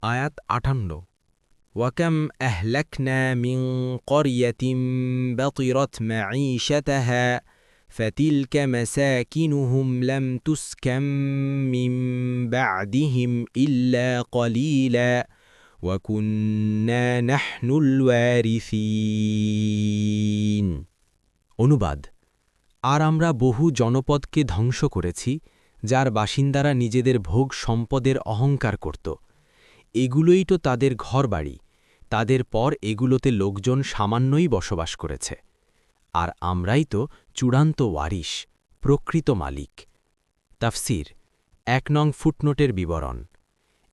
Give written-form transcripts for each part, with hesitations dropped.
আয়াত 58 ওয়াকাম আহলাকনা মিন ক্বরিয়াতিন বাতিরাত মাঈশাতাহা ফাতিলকা মাসাকিনুহুম লাম তুসকাম মিন বা'দিহিম ইল্লা কলিলা ওয়া কুন্না নাহনুল ওয়ারিসিন। অনুবাদ: আর আমরা বহু জনপদকে ধ্বংস করেছি, যার বাসিন্দারা নিজেদের ভোগ সম্পদের অহংকার করত। এগুলোই তো তাদের ঘরবাড়ি, তাদের পর এগুলোতে লোকজন সামান্যই বসবাস করেছে। আর আমরাই তো চূড়ান্ত ওয়ারিশ, প্রকৃত মালিক। তাফসির ১ নং ফুটনোটের বিবরণ।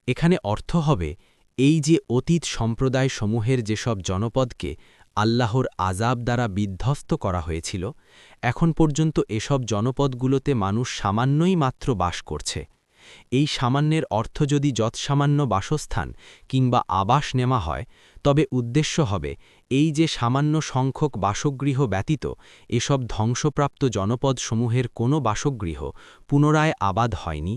এখানে অর্থ হবে, এই যে অতীত সম্প্রদায়সমূহের যেসব জনপদকে আল্লাহর আযাব দ্বারা বিধ্বস্ত করা হয়েছিল, এখন পর্যন্ত এসব জনপদগুলোতে মানুষ সামান্যই মাত্র বাস করছে। এই সামান্যের অর্থ যদি যৎসামান্য বাসস্থান কিংবা আবাস নেওয়া হয়, তবে উদ্দেশ্য হবে এই যে সামান্য সংখ্যক বাসগৃহ ব্যতীত এসব ধ্বংসপ্রাপ্ত জনপদসমূহের কোনো বাসগৃহ পুনরায় আবাদ হয়নি।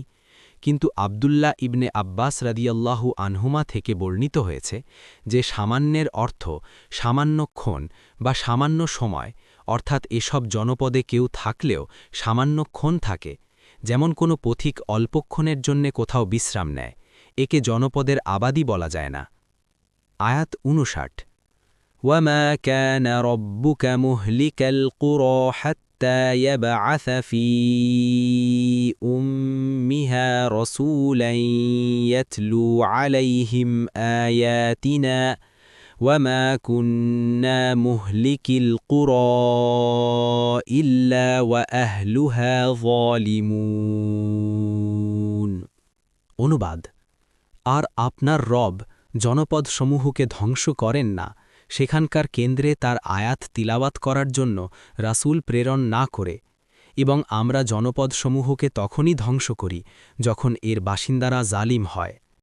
কিন্তু আবদুল্লাহ ইবনে আব্বাস রাদিয়াল্লাহু আনহুমা থেকে বর্ণিত হয়েছে যে সামান্যের অর্থ সামান্যক্ষণ বা সামান্য সময়, অর্থাৎ এসব জনপদে কেউ থাকলেও সামান্যক্ষণ থাকে। যেমন কোনো পথিক অল্পক্ষণের জন্যে কোথাও বিশ্রাম নেয়, একে জনপদের আবাদি বলা যায় না। আয়াত ৫৯ ওয়ামা কানা রব্বুকা মুহলিকাল কুরা হাত্তা ইয়াবআসা ফি উম্মিহা রাসূলান ইয়াতলু আলাইহিম আয়াতিনা ওয়ামা কুন্না মুহলিকিল কুরা ইল্লা ওয়া আহলুহা যালিমুন। অনুবাদ: আর আপনার রব জনপদসমূহকে ধ্বংস করেন না, সেখানকার কেন্দ্রে তার আয়াত তিলাওয়াত করার জন্য রাসূল প্রেরণ না করে, এবং আমরা জনপদসমূহকে তখনই ধ্বংস করি যখন এর বাসিন্দারা জালিম হয়।